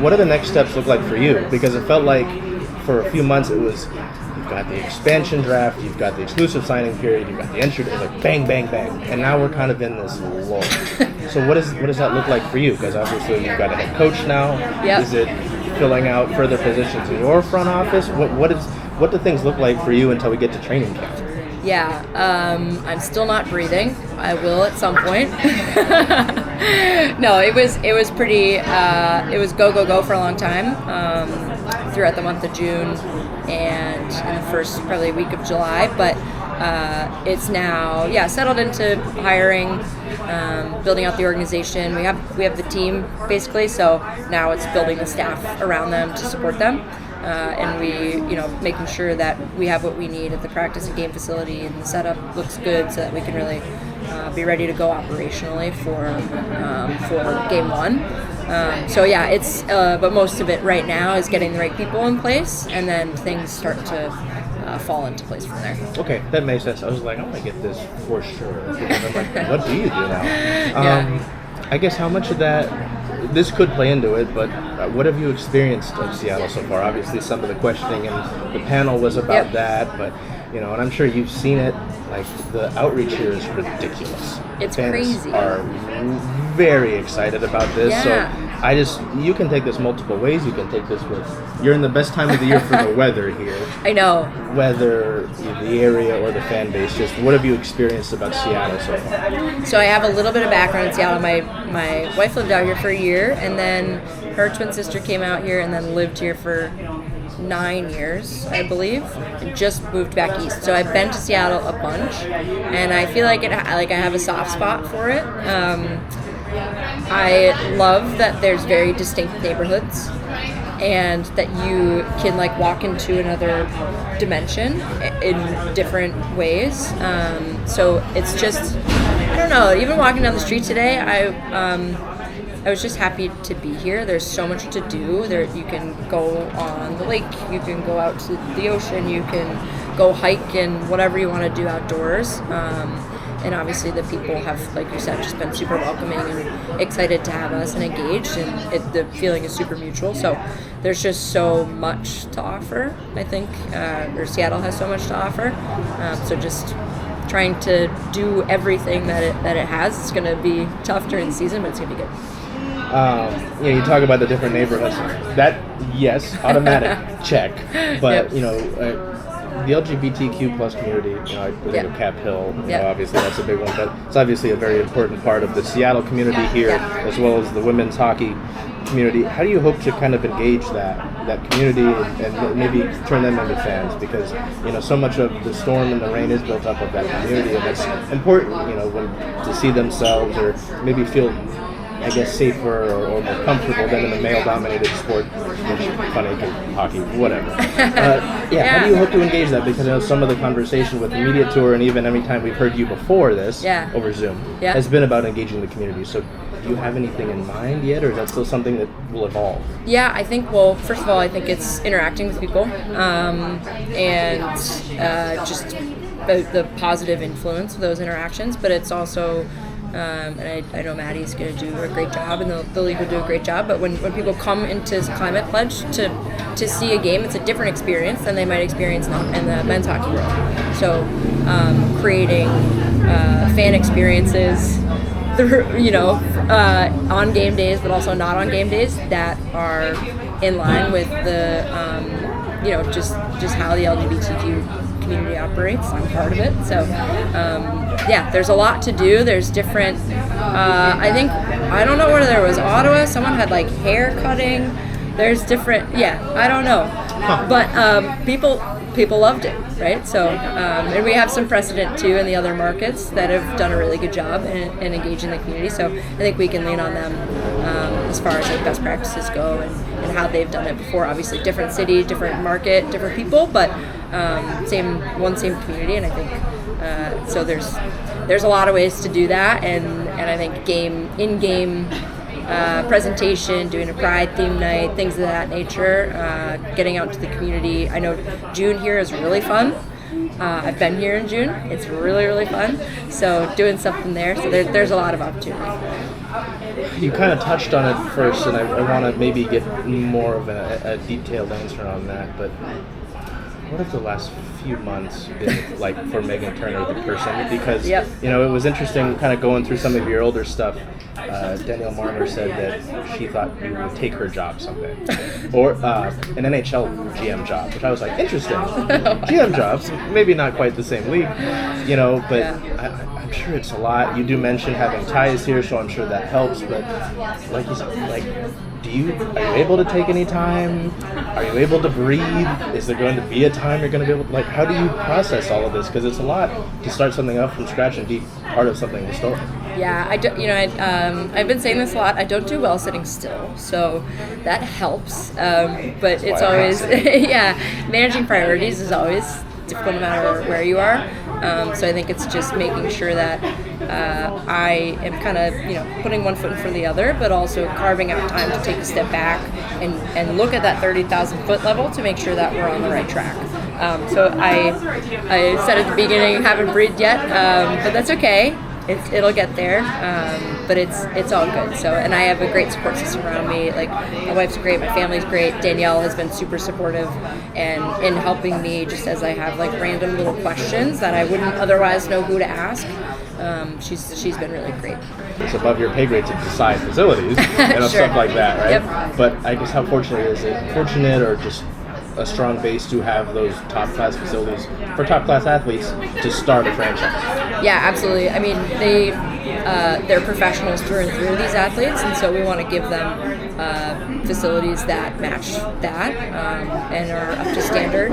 What do the next steps look like for you? Because it felt like for a few months it was, you've got the expansion draft, you've got the exclusive signing period, you've got the entry, it's like bang, bang, bang. And now we're kind of in this lull. So what does that look like for you? Because obviously you've got a head coach now. Yep. Is it filling out further positions in your front office? What do things look like for you until we get to training camp? Yeah, I'm still not breathing. I will at some point. No, it was pretty. It was go for a long time throughout the month of June and in the first probably week of July. But it's now settled into hiring, building out the organization. We have the team basically. So now it's building the staff around them to support them. And we, making sure that we have what we need at the practice and game facility, and the setup looks good so that we can really be ready to go operationally for game one. It's but most of it right now is getting the right people in place, and then things start to fall into place from there. Okay, that makes sense. I was like, I want to get this for sure. Because I'm like, what do you do now? I guess how much of that. This could play into it, but what have you experienced of Seattle so far? Obviously, some of the questioning and the panel was about that, but and I'm sure you've seen it. Like the outreach here is ridiculous. It's Fans crazy. Are very excited about this. Yeah. So you can take this multiple ways. You can take this with you're in the best time of the year for the weather here. I know. Whether the area or the fan base, just what have you experienced about Seattle so far? So I have a little bit of background in Seattle. My wife lived out here for a year, and then her twin sister came out here and then lived here for 9 years, I believe, and just moved back east. So I've been to Seattle a bunch, and I feel like I have a soft spot for it. I love that there's very distinct neighborhoods, and that you can walk into another dimension in different ways. So it's just, I don't know, even walking down the street today, I was just happy to be here. There's so much to do. You can go on the lake, you can go out to the ocean, you can go hike and whatever you want to do outdoors. And obviously the people have, like you said, just been super welcoming and excited to have us and engaged, and the feeling is super mutual. So there's just so much to offer, I think, or Seattle has so much to offer. So just trying to do everything that it has. It's going to be tough during the season, but it's going to be good. You talk about the different neighborhoods. That, yes, automatic, check. But, the LGBTQ plus community, I think of Cap Hill, obviously that's a big one, but it's obviously a very important part of the Seattle community here, as well as the women's hockey community. How do you hope to kind of engage that community and maybe turn them into fans? Because, so much of the storm and the rain is built up of that community, and it's important, to see themselves or maybe feel, I guess, safer or more comfortable than in a male-dominated sport, which funny, hockey, whatever. How do you hope to engage that? Because I know some of the conversation with the media tour, and even every time we've heard you before this, over Zoom, has been about engaging the community. So do you have anything in mind yet, or is that still something that will evolve? Yeah, I think, well, first of all, I think it's interacting with people, and just the positive influence of those interactions, but it's also... and I know Maddie's going to do a great job, and the league will do a great job. But when people come into Climate Pledge to see a game, it's a different experience than they might experience in the men's hockey world. So creating fan experiences, on game days, but also not on game days, that are in line with the just how the LGBTQ community operates. I'm part of it, so. There's a lot to do. There's different, I don't know where there was Ottawa, someone had hair cutting. There's different, I don't know. But people loved it, right? So, and we have some precedent too in the other markets that have done a really good job in engaging the community. So I think we can lean on them as far as best practices go and how they've done it before. Obviously different city, different market, different people, but same community, and I think so there's a lot of ways to do that, and I think in-game presentation, doing a pride theme night, things of that nature, getting out to the community. I know June here is really fun. I've been here in June. It's really, really fun. So doing something there. So there's a lot of opportunity. you kind of touched on it first, and I want to maybe get more of a detailed answer on that, but what have the last few months been like for Meghan Turner, the person? Because, you know, it was interesting kind of going through some of your older stuff. Danielle Marner said that she thought you would take her job someday. Or an NHL GM job, which I was like, interesting. GM jobs, maybe not quite the same league, you know, but I'm sure it's a lot. You do mention having ties here, so I'm sure that helps, but like you said, like, are you able to take any time? Are you able to breathe? Is there going to be a time you're going to be able to, like, how do you process all of this? Because it's a lot to start something up from scratch and be part of something historic. Yeah, I've been saying this a lot. I don't do well sitting still, so that helps. But it's always, managing priorities is always difficult no matter where you are. So I think it's just making sure that I am kind of, putting one foot in front of the other, but also carving out time to take a step back and look at that 30,000 foot level to make sure that we're on the right track. So I said at the beginning, haven't breathed yet, but that's okay. It'll get there, but it's all good. So, and I have a great support system around me. Like, my wife's great, my family's great. Danielle has been super supportive and in helping me, just as I have like random little questions that I wouldn't otherwise know who to ask. She's been really great. It's above your pay grade to decide facilities and stuff like that, right? Yep. But I guess how fortunate is it? Fortunate or just a strong base to have those top class facilities for top class athletes to start a franchise? Yeah, absolutely. I mean, they're professionals through and through, these athletes, and so we want to give them facilities that match that and are up to standard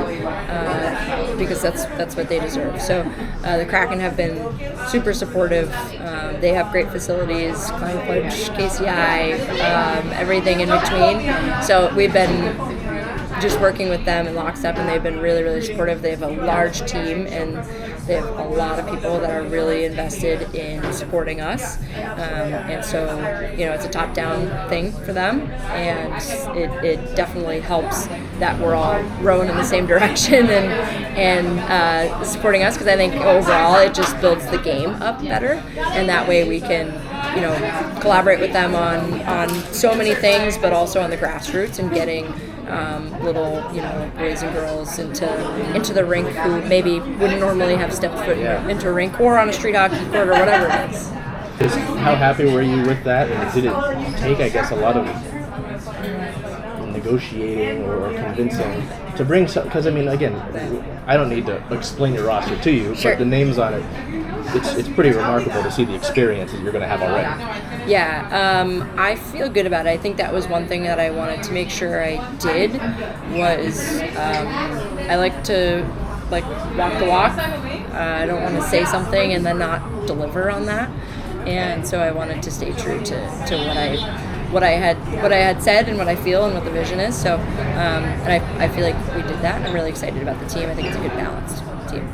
because that's what they deserve. So the Kraken have been super supportive. They have great facilities, Klein Pledge, KCI, everything in between. So we've been just working with them in lockstep, and they've been really, really supportive. They have a large team, and they have a lot of people that are really invested in supporting us. And so, it's a top-down thing for them, and it definitely helps that we're all rowing in the same direction and supporting us, because I think overall it just builds the game up better, and that way we can collaborate with them on so many things, but also on the grassroots and getting little boys and girls into the rink who maybe wouldn't normally have stepped foot into a rink or on a street hockey court or whatever it is. How happy were you with that? And did it take, I guess, a lot of negotiating or convincing to bring some? Because I mean, again, I don't need to explain your roster to you, but the names on it, it's pretty remarkable to see the experience that you're going to have already. Yeah, I feel good about it. I think that was one thing that I wanted to make sure I did was I like to walk the walk. I don't want to say something and then not deliver on that, and so I wanted to stay true to what I had said and what I feel and what the vision is. So, and I feel like we did that, and I'm really excited about the team. I think it's a good balanced team.